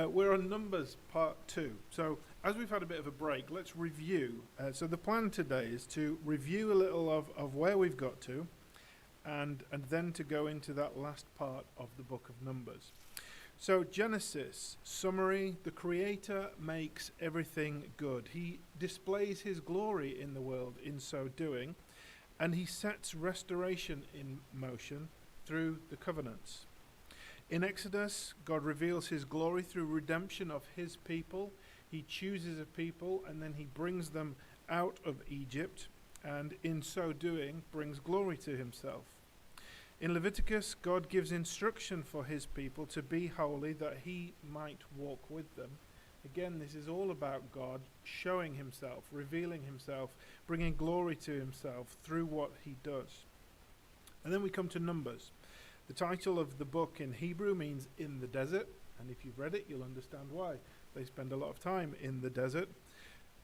We're on Numbers Part 2. So as we've had a bit of a break, let's review. So the plan today is to review a little of where we've got to and then to go into that last part of the book of Numbers. So Genesis, summary, the Creator makes everything good. He displays his glory in the world in so doing, and he sets restoration in motion through the covenants. In Exodus, God reveals his glory through redemption of his people. He chooses a people and then he brings them out of Egypt, and in so doing brings glory to himself. In Leviticus, God gives instruction for his people to be holy that he might walk with them. Again, this is all about God showing himself, revealing himself, bringing glory to himself through what he does. And then we come to Numbers. The title of the book in Hebrew means in the desert, and if you've read it, you'll understand why. They spend a lot of time in the desert.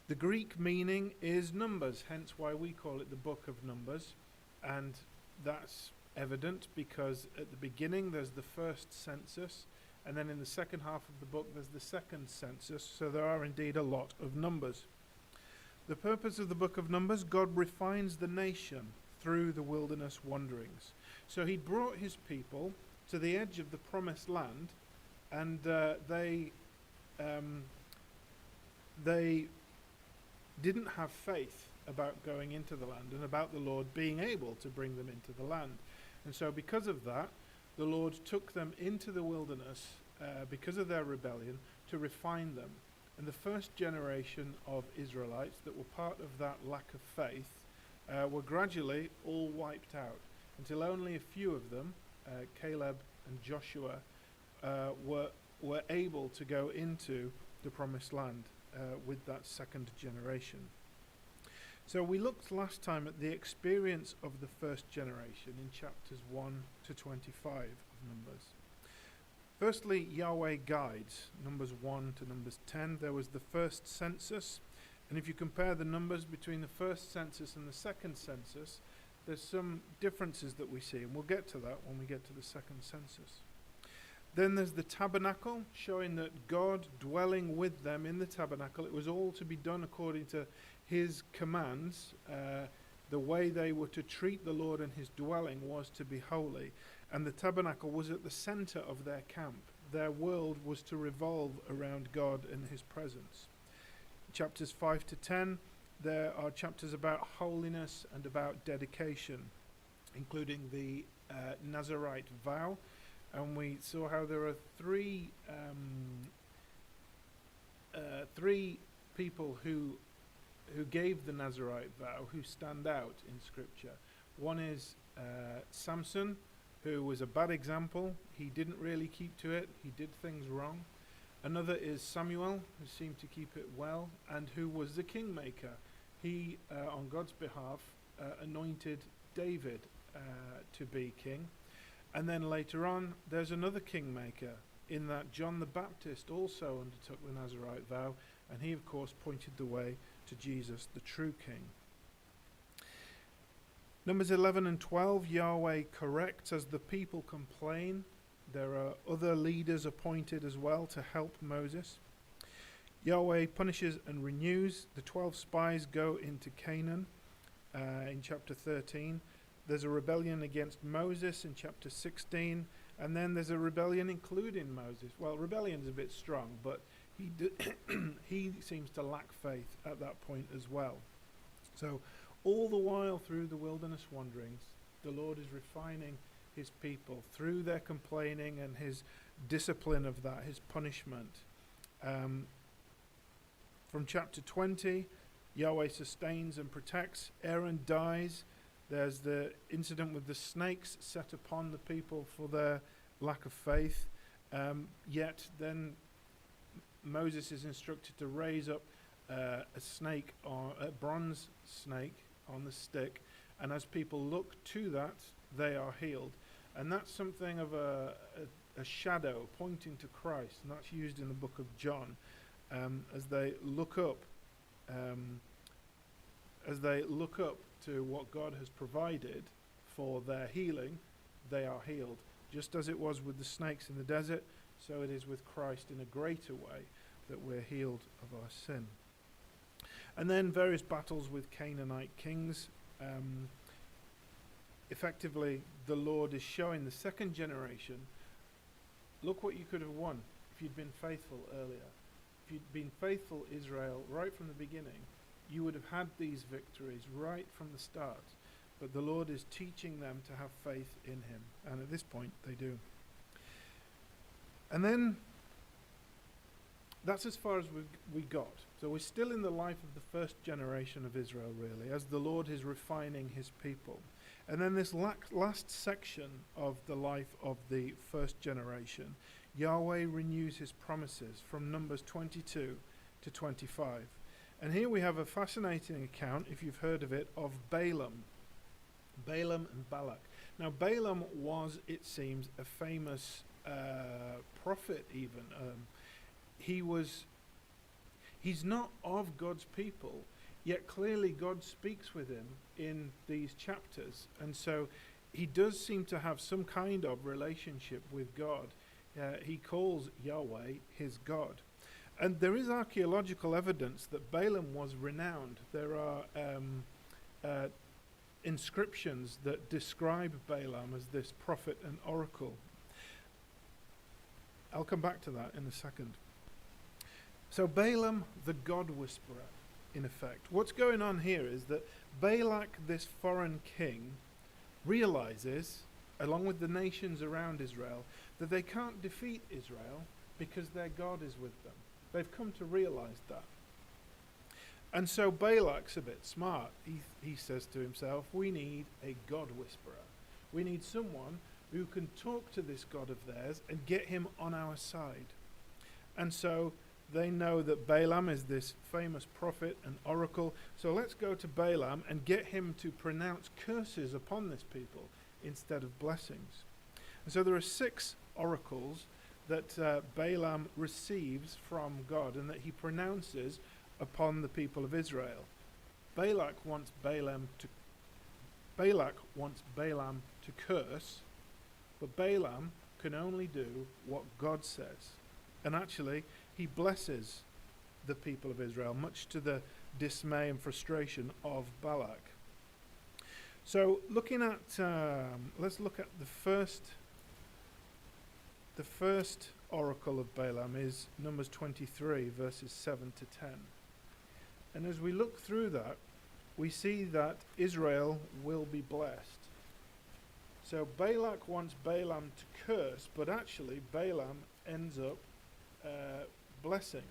The Greek meaning is numbers, hence why we call it the book of Numbers, and that's evident because at the beginning there's the first census, and then in the second half of the book there's the second census, so there are indeed a lot of numbers. The purpose of the book of Numbers, God refines the nation through the wilderness wanderings. So he brought his people to the edge of the promised land, and they didn't have faith about going into the land and about the Lord being able to bring them into the land. And so because of that, the Lord took them into the wilderness because of their rebellion to refine them. And the first generation of Israelites that were part of that lack of faith were gradually all wiped out, until only a few of them, Caleb and Joshua, were able to go into the promised land with that second generation. So we looked last time at the experience of the first generation in chapters 1 to 25 of Numbers. Firstly, Yahweh guides, Numbers 1 to Numbers 10. There was the first census, and if you compare the numbers between the first census and the second census, there's some differences that we see, and we'll get to that when we get to the second census. Then there's the tabernacle, showing that God dwelling with them in the tabernacle. It was all to be done according to his commands. The way they were to treat the Lord and his dwelling was to be holy. And the tabernacle was at the center of their camp. Their world was to revolve around God and his presence. Chapters 5 to 10, there are chapters about holiness and about dedication, including the Nazirite vow. And we saw how there are three people who gave the Nazirite vow who stand out in Scripture. One is Samson, who was a bad example. He didn't really keep to it. He did things wrong. Another is Samuel, who seemed to keep it well, and who was the kingmaker. He, on God's behalf, anointed David to be king. And then later on, there's another kingmaker, in that John the Baptist also undertook the Nazirite vow, and he, of course, pointed the way to Jesus, the true king. Numbers 11 and 12, Yahweh corrects as the people complain. There are other leaders appointed as well to help Moses. Yahweh punishes and renews. The 12 spies go into Canaan in chapter 13. There's a rebellion against Moses in chapter 16, and then there's a rebellion including Moses. Well, rebellion's a bit strong, but he seems to lack faith at that point as well. So all the while through the wilderness wanderings, the Lord is refining his people through their complaining and his discipline of that, his punishment. From chapter 20, Yahweh sustains and protects. Aaron dies. There's the incident with the snakes set upon the people for their lack of faith. Yet then Moses is instructed to raise up a snake, or a bronze snake on the stick, and as people look to that, they are healed. And that's something of a shadow pointing to Christ, and that's used in the book of John. As they look up to what God has provided for their healing, they are healed. Just as it was with the snakes in the desert, so it is with Christ in a greater way that we're healed of our sin. And then various battles with Canaanite kings. Effectively, the Lord is showing the second generation, look what you could have won if you'd been faithful earlier. If you'd been faithful, Israel, right from the beginning, you would have had these victories right from the start. But the Lord is teaching them to have faith in him. And at this point, they do. And then, that's as far as we got. So we're still in the life of the first generation of Israel, really, as the Lord is refining his people. And then this last section of the life of the first generation, Yahweh renews his promises from Numbers 22 to 25. And here we have a fascinating account, if you've heard of it, of Balaam and Balak. Now Balaam was, it seems, a famous prophet even. He's not of God's people, yet clearly God speaks with him in these chapters. And so he does seem to have some kind of relationship with God. He calls Yahweh his God. And there is archaeological evidence that Balaam was renowned. There are inscriptions that describe Balaam as this prophet and oracle. I'll come back to that in a second. So Balaam, the God whisperer, in effect. What's going on here is that Balak, this foreign king, realizes, along with the nations around Israel, that they can't defeat Israel because their God is with them. They've come to realize that. And so Balak's a bit smart. He says to himself, we need a God whisperer. We need someone who can talk to this God of theirs and get him on our side. And so they know that Balaam is this famous prophet and oracle. So let's go to Balaam and get him to pronounce curses upon this people instead of blessings. And so there are 6 oracles that Balaam receives from God and that he pronounces upon the people of Israel. Balak wants Balaam to curse, but Balaam can only do what God says. And actually, he blesses the people of Israel, much to the dismay and frustration of Balak. So looking at, let's look at the first oracle of Balaam is Numbers 23, verses 7 to 10. And as we look through that, we see that Israel will be blessed. So Balak wants Balaam to curse, but actually Balaam ends up blessing.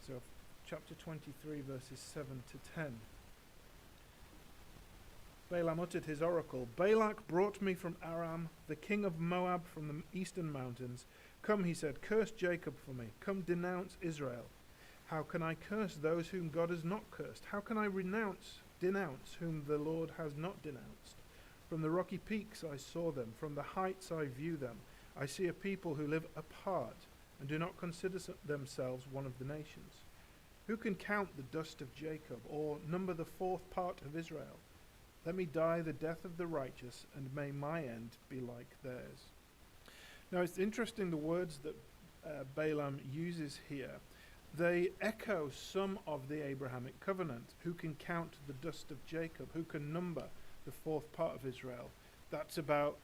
So chapter 23, verses 7 to 10. Balaam uttered his oracle. Balak brought me from Aram, the king of Moab from the eastern mountains. Come, he said, curse Jacob for me. Come, denounce Israel. How can I curse those whom God has not cursed? How can I denounce whom the Lord has not denounced? From the rocky peaks I saw them. From the heights I view them. I see a people who live apart and do not consider themselves one of the nations. Who can count the dust of Jacob or number the 4th part of Israel? Let me die the death of the righteous, and may my end be like theirs. Now it's interesting the words that Balaam uses here. They echo some of the Abrahamic covenant. Who can count the dust of Jacob? Who can number the 4th part of Israel? That's about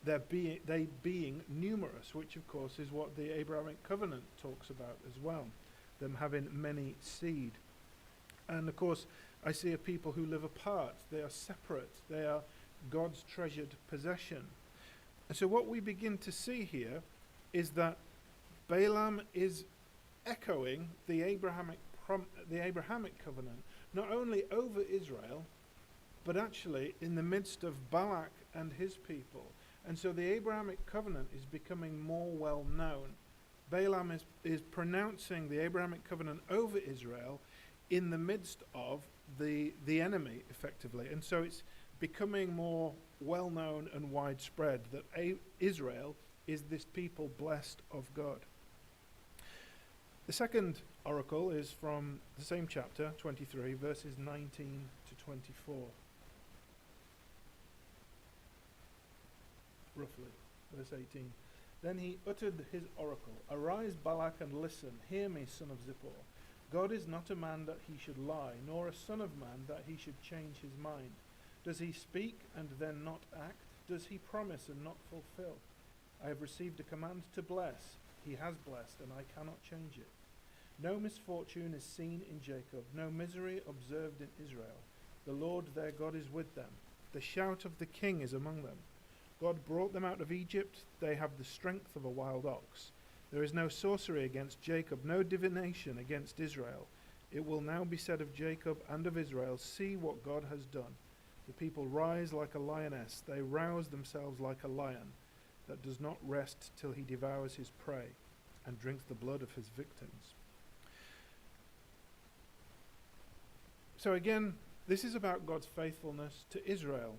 they being numerous, which of course is what the Abrahamic covenant talks about as well, them having many seed. And of course, I see a people who live apart. They are separate. They are God's treasured possession. And so what we begin to see here is that Balaam is echoing the Abrahamic covenant, not only over Israel, but actually in the midst of Balak and his people. And so the Abrahamic covenant is becoming more well known. Balaam is pronouncing the Abrahamic covenant over Israel in the midst of the enemy, effectively. And so it's becoming more well known and widespread that Israel is this people blessed of God. The second oracle is from the same chapter, 23, verses 19 to 24. Roughly, verse 18. Then he uttered his oracle. Arise, Balak, and listen. Hear me, son of Zippor. God is not a man that he should lie, nor a son of man that he should change his mind. Does he speak and then not act? Does he promise and not fulfill? I have received a command to bless. He has blessed, and I cannot change it. No misfortune is seen in Jacob, no misery observed in Israel. The Lord their God is with them. The shout of the king is among them. God brought them out of Egypt. They have the strength of a wild ox. There is no sorcery against Jacob, no divination against Israel. It will now be said of Jacob and of Israel, see what God has done. The people rise like a lioness. They rouse themselves like a lion that does not rest till he devours his prey and drinks the blood of his victims. So again, this is about God's faithfulness to Israel.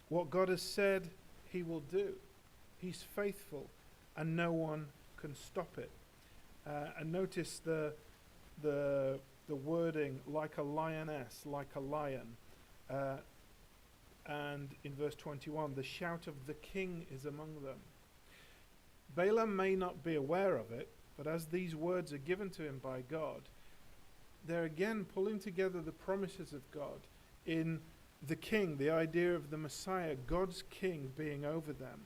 What God has said he will do. He's faithful, and no one can stop it. And notice the wording, like a lioness, like a lion. And in verse 21, the shout of the king is among them. Balaam may not be aware of it, but as these words are given to him by God, they're again pulling together the promises of God in the king, the idea of the Messiah, God's king being over them,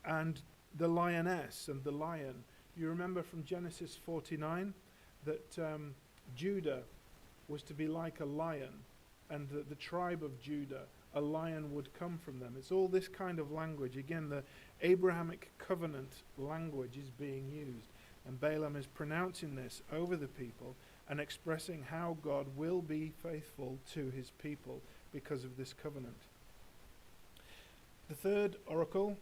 and the lioness and the lion. You remember from Genesis 49 that Judah was to be like a lion, and that the tribe of Judah, a lion would come from them. It's all this kind of language. Again, the Abrahamic covenant language is being used, and Balaam is pronouncing this over the people and expressing how God will be faithful to his people because of this covenant. The third oracle,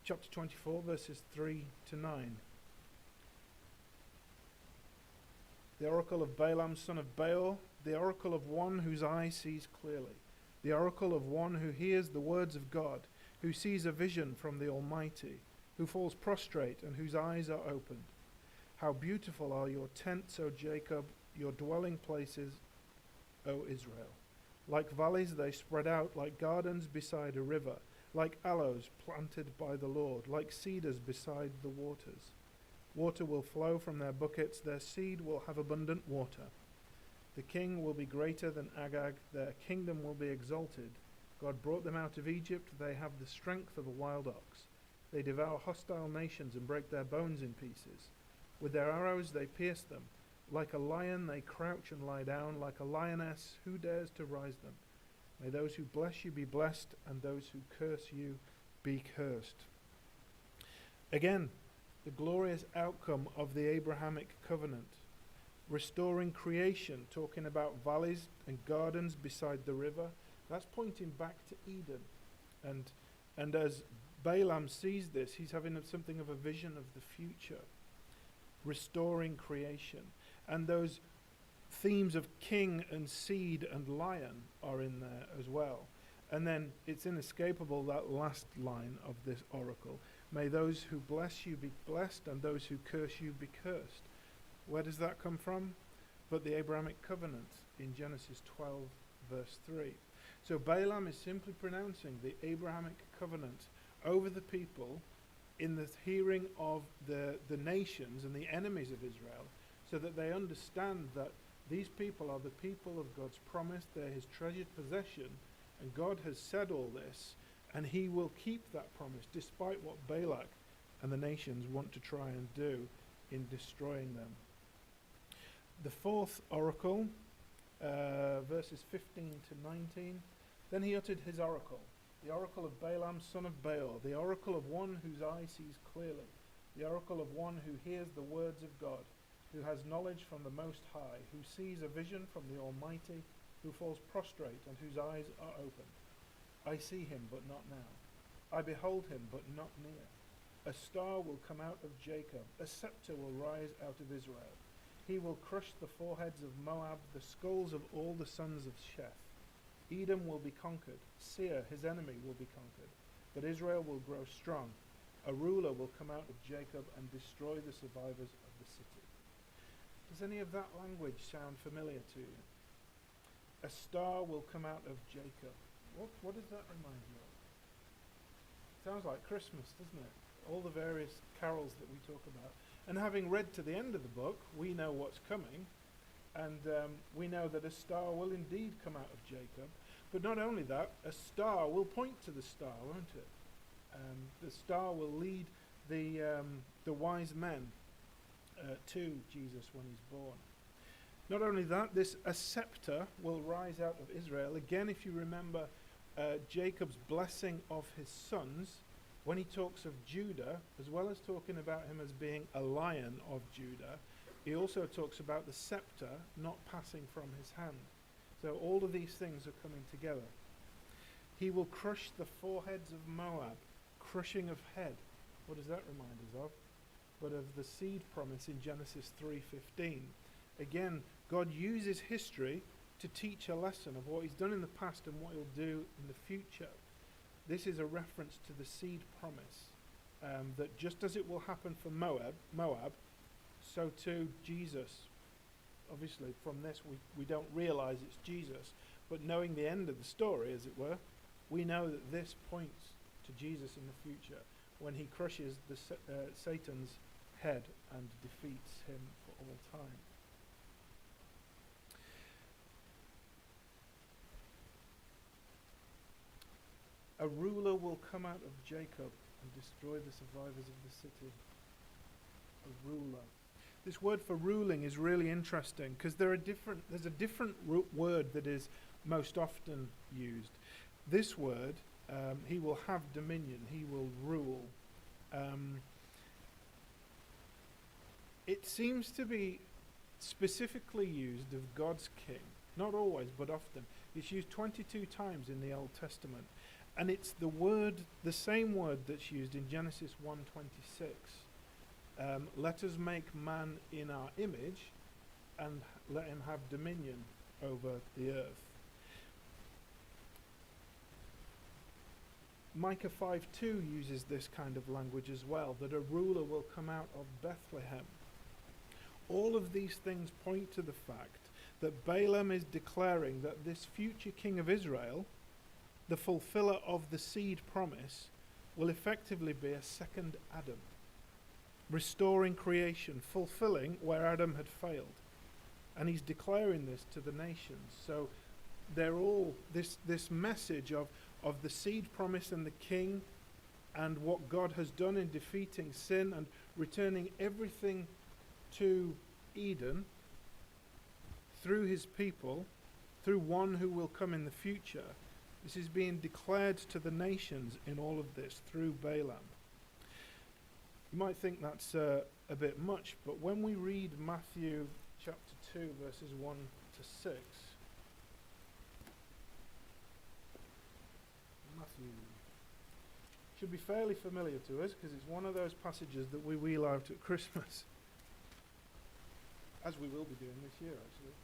chapter 24, verses 3 to 9. The oracle of Balaam, son of Beor, the oracle of one whose eye sees clearly, the oracle of one who hears the words of God, who sees a vision from the Almighty, who falls prostrate and whose eyes are opened. How beautiful are your tents, O Jacob, your dwelling places, O Israel. Like valleys they spread out, like gardens beside a river, like aloes planted by the Lord, like cedars beside the waters. Water will flow from their buckets, their seed will have abundant water. The king will be greater than Agag, their kingdom will be exalted. God brought them out of Egypt, they have the strength of a wild ox. They devour hostile nations and break their bones in pieces. With their arrows they pierce them. Like a lion they crouch and lie down, like a lioness, who dares to rise them? May those who bless you be blessed, and those who curse you be cursed. Again, the glorious outcome of the Abrahamic covenant. Restoring creation, talking about valleys and gardens beside the river. That's pointing back to Eden. And as Balaam sees this, he's having something of a vision of the future. Restoring creation. And those themes of king and seed and lion are in there as well. And then it's inescapable, that last line of this oracle. May those who bless you be blessed, and those who curse you be cursed. Where does that come from? But the Abrahamic covenant in Genesis 12, verse 3. So Balaam is simply pronouncing the Abrahamic covenant over the people in the hearing of the nations and the enemies of Israel, so that they understand that these people are the people of God's promise, they're his treasured possession, and God has said all this, and he will keep that promise despite what Balak and the nations want to try and do in destroying them. The fourth oracle, verses 15 to 19. Then he uttered his oracle, the oracle of Balaam, son of Beor, the oracle of one whose eye sees clearly, the oracle of one who hears the words of God, who has knowledge from the Most High, who sees a vision from the Almighty, who falls prostrate and whose eyes are opened. I see him, but not now. I behold him, but not near. A star will come out of Jacob, a scepter will rise out of Israel. He will crush the foreheads of Moab, the skulls of all the sons of Sheth. Edom will be conquered, Seir, his enemy, will be conquered, but Israel will grow strong. A ruler will come out of Jacob and destroy the survivors of the city. Does any of that language sound familiar to you? A star will come out of Jacob. What does that remind you of? Sounds like Christmas, doesn't it? all the various carols that we talk about. And having read to the end of the book, we know what's coming, and we know that a star will indeed come out of Jacob. But not only that, a star will point to the star, won't it? The star will lead the wise men to Jesus when he's born. Not only that, a scepter will rise out of Israel. Again, if you remember Jacob's blessing of his sons, when he talks of Judah, as well as talking about him as being a lion of Judah, he also talks about the scepter not passing from his hand. So all of these things are coming together. He will crush the foreheads of Moab, crushing of head. What does that remind us of? But of the seed promise in Genesis 3:15. Again, God uses history to teach a lesson of what he's done in the past and what he'll do in the future. This is a reference to the seed promise, that just as it will happen for Moab, so too Jesus. Obviously, from this we don't realize it's Jesus, but knowing the end of the story, as it were, we know that this points to Jesus in the future when he crushes Satan's head and defeats him for all time. A ruler will come out of Jacob and destroy the survivors of the city. A ruler. This word for ruling is really interesting because there's a different word that is most often used. This word, he will have dominion, he will rule. It seems to be specifically used of God's king. Not always, but often. It's used 22 times in the Old Testament. And it's the same word that's used in Genesis 1:26. Let us make man in our image and let him have dominion over the earth. Micah 5:2 uses this kind of language as well, that a ruler will come out of Bethlehem. All of these things point to the fact that Balaam is declaring that this future king of Israel, the fulfiller of the seed promise, will effectively be a second Adam, restoring creation, fulfilling where Adam had failed. And he's declaring this to the nations. So they're all this message of the seed promise and the king and what God has done in defeating sin and returning everything to Eden through his people, through one who will come in the future. This is being declared to the nations in all of this through Balaam. You might think that's a bit much, but when we read Matthew chapter 2, verses 1 to 6, Matthew should be fairly familiar to us because it's one of those passages that we wheel out at Christmas, as we will be doing this year actually.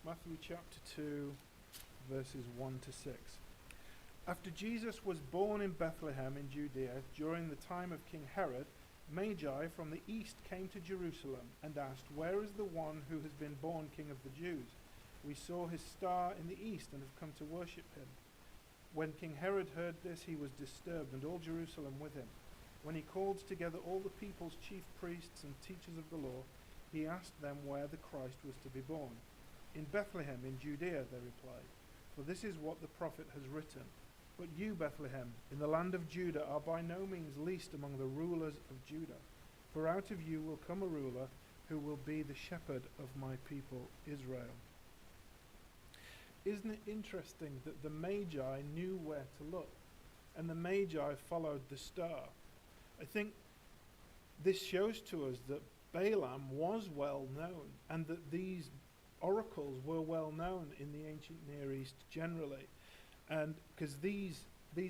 Matthew chapter 2, verses 1 to 6. After Jesus was born in Bethlehem in Judea during the time of King Herod, Magi from the east came to Jerusalem and asked, "Where is the one who has been born King of the Jews? We saw his star in the east and have come to worship him." When King Herod heard this, he was disturbed, and all Jerusalem with him. When he called together all the people's chief priests and teachers of the law, he asked them where the Christ was to be born. "In Bethlehem in Judea," they replied, "for this is what the prophet has written. But you, Bethlehem, in the land of Judah, are by no means least among the rulers of Judah. For out of you will come a ruler who will be the shepherd of my people Israel." Isn't it interesting that the Magi knew where to look, and the Magi followed the star? I think this shows to us that Balaam was well known, and that these oracles were well known in the ancient Near East generally. And because these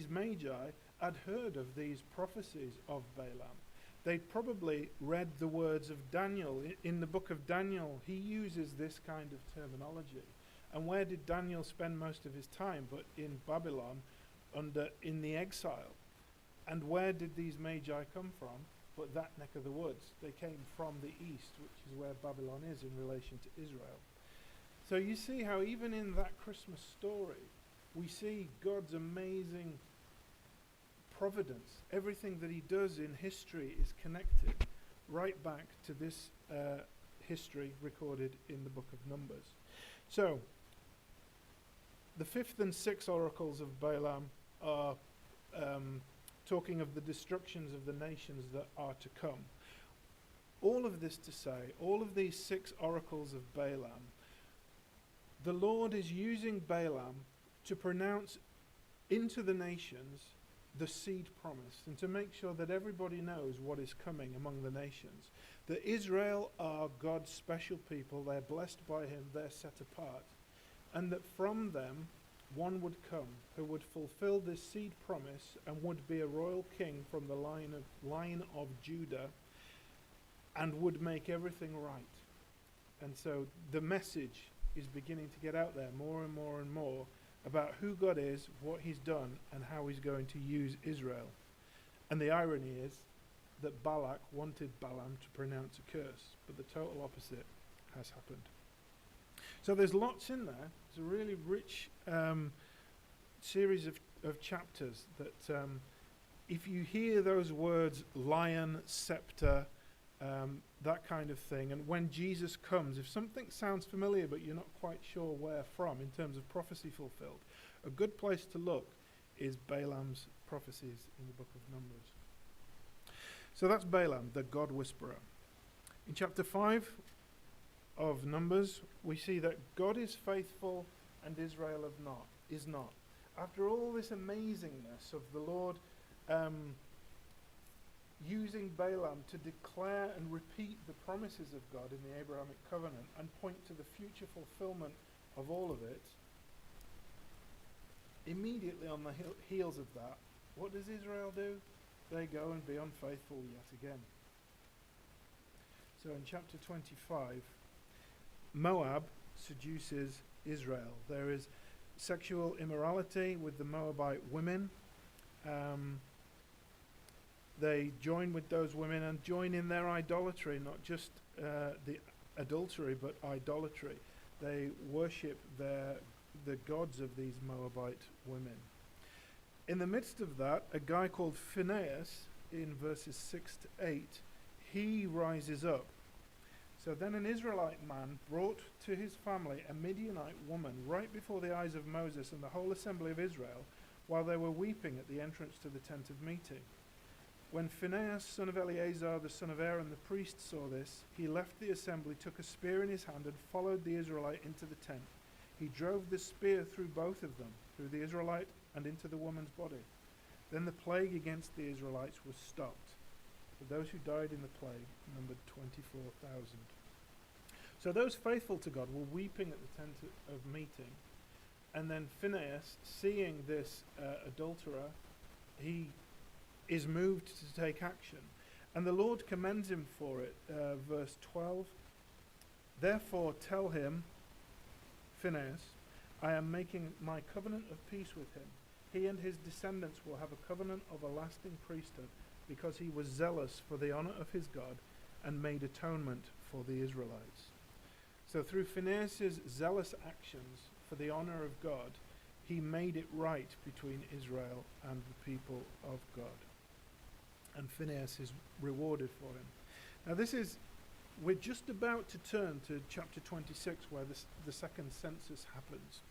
Magi had heard of these prophecies of Balaam. They'd probably read the words of Daniel. In the book of Daniel, he uses this kind of terminology. And where did Daniel spend most of his time? But in Babylon, in the exile. And where did these Magi come from? But that neck of the woods. They came from the east, which is where Babylon is in relation to Israel. So you see how even in that Christmas story, we see God's amazing providence. Everything that he does in history is connected right back to this history recorded in the book of Numbers. So, the fifth and sixth oracles of Balaam are talking of the destructions of the nations that are to come. All of this to say, all of these six oracles of Balaam, the Lord is using Balaam to pronounce into the nations the seed promise, and to make sure that everybody knows what is coming among the nations. That Israel are God's special people, they're blessed by him, they're set apart. And that from them one would come who would fulfill this seed promise and would be a royal king from the line of Judah and would make everything right. And so the message is beginning to get out there more and more and more about who God is, what he's done, and how he's going to use Israel. And the irony is that Balak wanted Balaam to pronounce a curse, but the total opposite has happened. So there's lots in there. It's a really rich series of chapters that if you hear those words, lion, scepter, that kind of thing, and when Jesus comes, if something sounds familiar but you're not quite sure where from in terms of prophecy fulfilled, a good place to look is Balaam's prophecies in the book of Numbers. So that's Balaam, the God whisperer. In chapter 5 of Numbers, we see that God is faithful and Israel is not. After all this amazingness of the Lord using Balaam to declare and repeat the promises of God in the Abrahamic covenant and point to the future fulfillment of all of it, immediately on the heels of that, what does Israel do? They go and be unfaithful yet again. So in chapter 25, Moab seduces Israel. There is sexual immorality with the Moabite women. They join with those women and join in their idolatry, not just the adultery, but idolatry. They worship the gods of these Moabite women. In the midst of that, a guy called Phinehas, in verses 6 to 8, he rises up. So then an Israelite man brought to his family a Midianite woman right before the eyes of Moses and the whole assembly of Israel, while they were weeping at the entrance to the tent of meeting. When Phinehas, son of Eleazar, the son of Aaron, the priest, saw this, he left the assembly, took a spear in his hand, and followed the Israelite into the tent. He drove the spear through both of them, through the Israelite and into the woman's body. Then the plague against the Israelites was stopped. For those who died in the plague numbered 24,000. So those faithful to God were weeping at the tent of meeting. And then Phinehas, seeing this adulterer, he is moved to take action. And the Lord commends him for it. Verse 12. Therefore tell him, Phinehas, I am making my covenant of peace with him. He and his descendants will have a covenant of a lasting priesthood, because he was zealous for the honor of his God and made atonement for the Israelites. So through Phinehas' zealous actions for the honor of God, he made it right between Israel and the people of God. And Phinehas is rewarded for him. Now we're just about to turn to chapter 26, where the second census happens.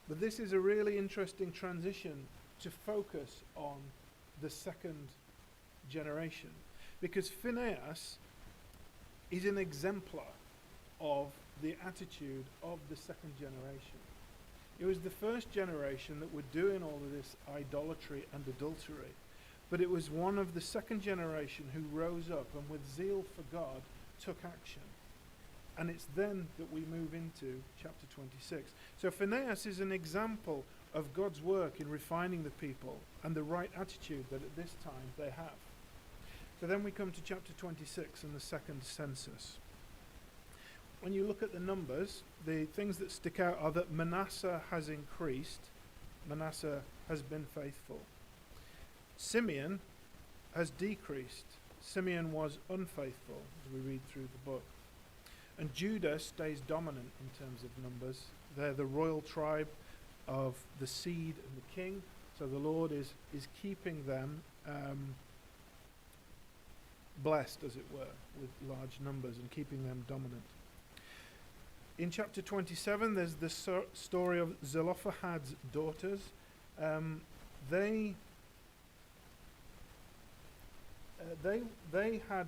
But this is a really interesting transition to focus on the second generation, because Phinehas is an exemplar of the attitude of the second generation. It was the first generation that were doing all of this idolatry and adultery, but it was one of the second generation who rose up and with zeal for God took action. And it's then that we move into chapter 26. So Phinehas is an example of God's work in refining the people and the right attitude that at this time they have. So then we come to chapter 26 and the second census. When you look at the numbers, the things that stick out are that Manasseh has increased. Manasseh has been faithful. Simeon has decreased. Simeon was unfaithful, as we read through the book. And Judah stays dominant in terms of numbers. They're the royal tribe of the seed and the king. So the Lord is keeping them blessed, as it were, with large numbers and keeping them dominant. In chapter 27, there's the story of Zelophehad's daughters. They had,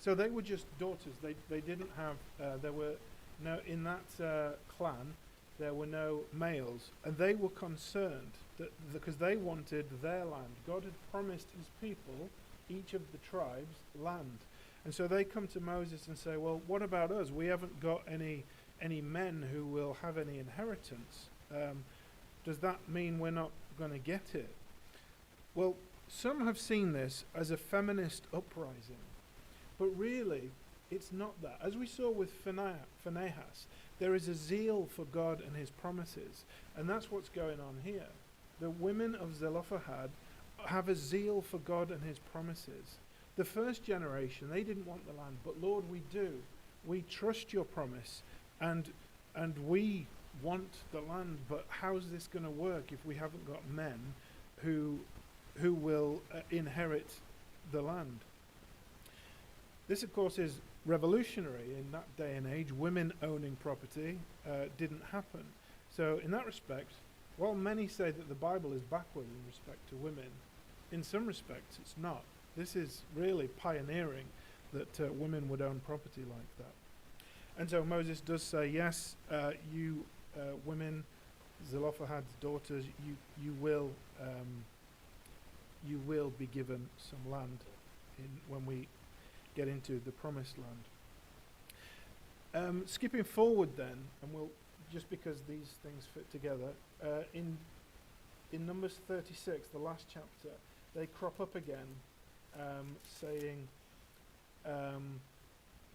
so they were just daughters. They didn't have, there were no, in that clan, there were no males. And they were concerned that because they wanted their land. God had promised his people, each of the tribes, land. And so they come to Moses and say, well, what about us? We haven't got any men who will have any inheritance. Does that mean we're not going to get it? Well, some have seen this as a feminist uprising, but really it's not that. As we saw with Phinehas, there is a zeal for God and his promises, and that's what's going on here. The women of Zelophehad have a zeal for God and his promises. The first generation, they didn't want the land, but Lord, we do. We trust your promise, and we want the land, but how's this going to work if we haven't got men who will inherit the land? This, of course, is revolutionary in that day and age. Women owning property didn't happen. So in that respect, while many say that the Bible is backward in respect to women, in some respects it's not. This is really pioneering that women would own property like that. And so Moses does say, yes, you women, Zelophehad's daughters, you will be given some land when we get into the promised land. Skipping forward then, and we'll just because these things fit together, in Numbers 36, the last chapter, they crop up again, saying,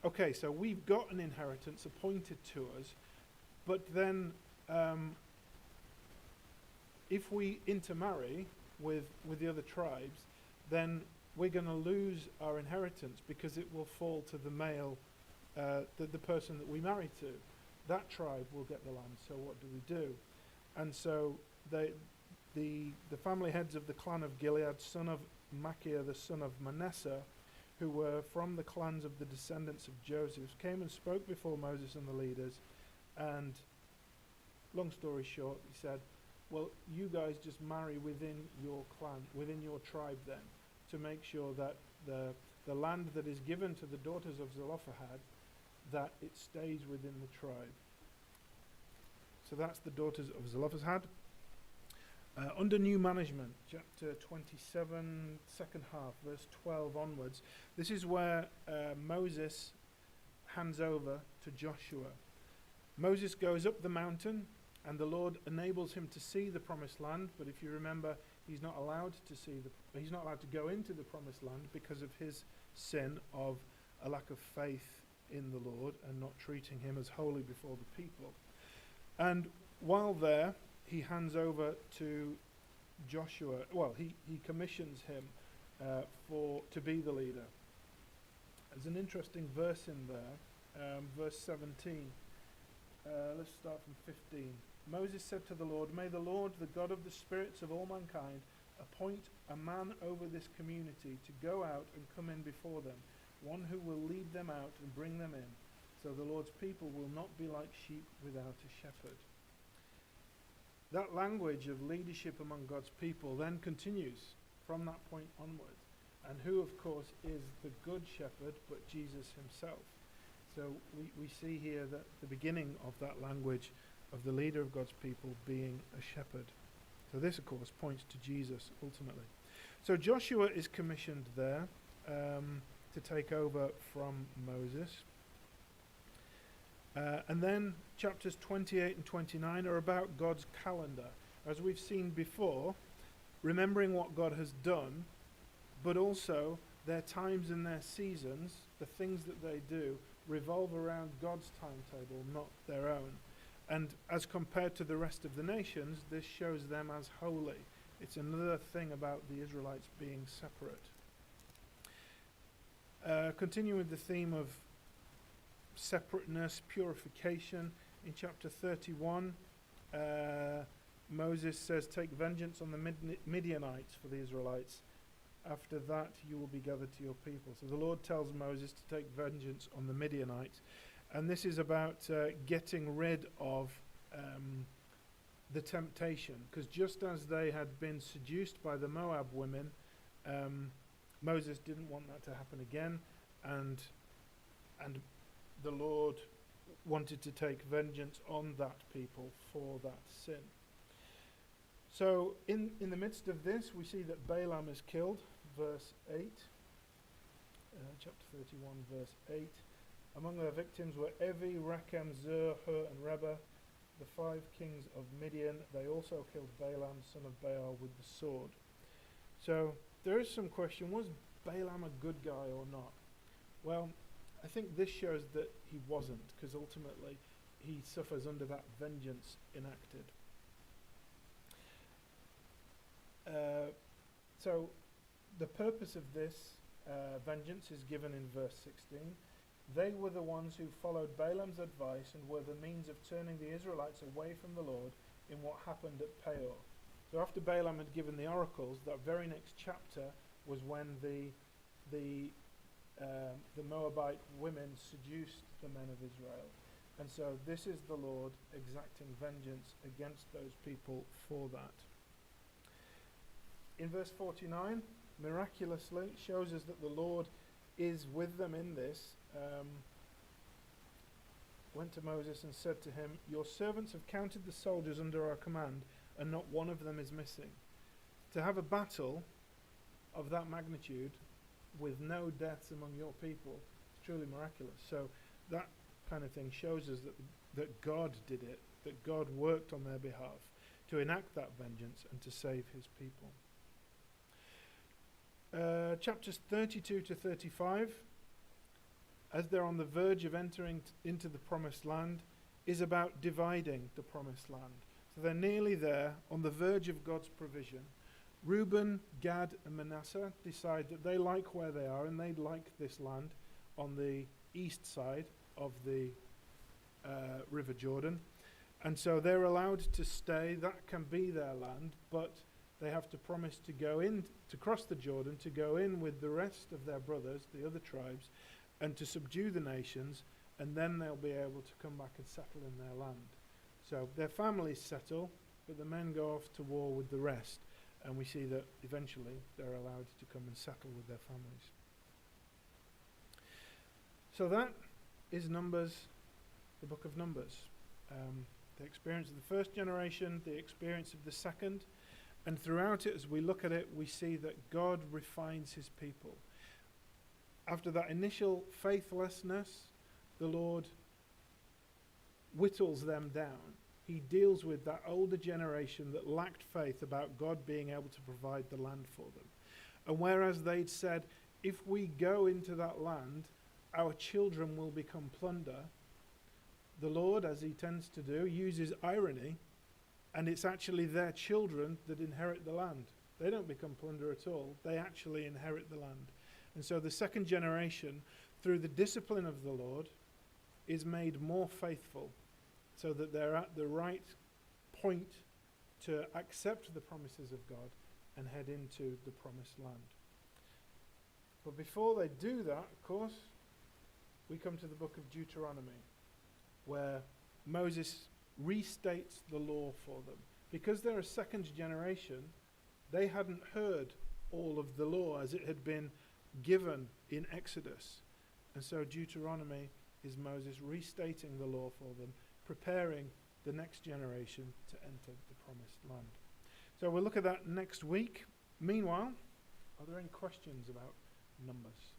okay, so we've got an inheritance appointed to us, but then if we intermarry with the other tribes, then we're going to lose our inheritance because it will fall to the male, the person that we marry to. That tribe will get the land, so what do we do? And so the family heads of the clan of Gilead, son of Machir, the son of Manasseh, who were from the clans of the descendants of Joseph, came and spoke before Moses and the leaders. And long story short, he said, well, you guys just marry within your clan, within your tribe then, to make sure that the land that is given to the daughters of Zelophehad, that it stays within the tribe. So that's the daughters of Zelophehad. Under new management, chapter 27, second half, verse 12 onwards, this is where Moses hands over to Joshua. Moses goes up the mountain, and the Lord enables him to see the promised land. But if you remember, he's not allowed to go into the promised land because of his sin of a lack of faith in the Lord and not treating him as holy before the people. And while there, he hands over to Joshua. Well, he commissions him to be the leader. There's an interesting verse in there, verse 17. Let's start from 15. Moses said to the Lord, may the Lord, the God of the spirits of all mankind, appoint a man over this community to go out and come in before them, one who will lead them out and bring them in, so the Lord's people will not be like sheep without a shepherd. That language of leadership among God's people then continues from that point onward, and who of course is the good shepherd but Jesus himself. So we see here that the beginning of that language of the leader of God's people being a shepherd. So this of course points to Jesus ultimately. So Joshua is commissioned there to take over from Moses. And then chapters 28 and 29 are about God's calendar. As we've seen before, remembering what God has done, but also their times and their seasons, the things that they do, revolve around God's timetable, not their own. And as compared to the rest of the nations, this shows them as holy. It's another thing about the Israelites being separate. Continuing with the theme of separateness, purification, in chapter 31, Moses says, take vengeance on the Midianites for the Israelites. After that, you will be gathered to your people. So the Lord tells Moses to take vengeance on the Midianites. And this is about getting rid of the temptation. Because just as they had been seduced by the Moab women, Moses didn't want that to happen again. And the Lord wanted to take vengeance on that people for that sin. So in the midst of this, we see that Balaam is killed, verse 8, chapter 31, verse 8. Among their victims were Evi, Rechem, Zur, Hur, and Reba, the 5 kings of Midian. They also killed Balaam, son of Beor, with the sword. So there is some question, was Balaam a good guy or not? Well, I think this shows that he wasn't, because ultimately he suffers under that vengeance enacted. So the purpose of this vengeance is given in verse 16. They were the ones who followed Balaam's advice and were the means of turning the Israelites away from the Lord in what happened at Peor. So after Balaam had given the oracles, that very next chapter was when the Moabite women seduced the men of Israel. And so this is the Lord exacting vengeance against those people for that. In verse 49, miraculously shows us that the Lord is with them in this. Went to Moses and said to him, your servants have counted the soldiers under our command, and not one of them is missing. To have a battle of that magnitude with no deaths among your people is truly miraculous. So that kind of thing shows us that God did it, that God worked on their behalf to enact that vengeance and to save his people. Chapters 32 to 35, as they're on the verge of entering into the promised land, is about dividing the promised land. So they're nearly there, on the verge of God's provision. Reuben, Gad, and Manasseh decide that they like where they are and they'd like this land on the east side of the River Jordan. And so they're allowed to stay. That can be their land, but they have to promise to go in, to cross the Jordan, to go in with the rest of their brothers, the other tribes, and to subdue the nations, and then they'll be able to come back and settle in their land. So their families settle, but the men go off to war with the rest, and we see that eventually they're allowed to come and settle with their families. So that is Numbers, the book of Numbers. The experience of the first generation, the experience of the second, and throughout it, as we look at it, we see that God refines his people. After that initial faithlessness, the Lord whittles them down. He deals with that older generation that lacked faith about God being able to provide the land for them. And whereas they'd said, if we go into that land, our children will become plunder, the Lord, as he tends to do, uses irony, and it's actually their children that inherit the land. They don't become plunder at all. They actually inherit the land. And so the second generation, through the discipline of the Lord, is made more faithful so that they're at the right point to accept the promises of God and head into the promised land. But before they do that, of course, we come to the book of Deuteronomy, where Moses restates the law for them. Because they're a second generation, they hadn't heard all of the law as it had been given in Exodus. And so Deuteronomy is Moses restating the law for them, preparing the next generation to enter the promised land. So we'll look at that next week. Meanwhile, are there any questions about Numbers?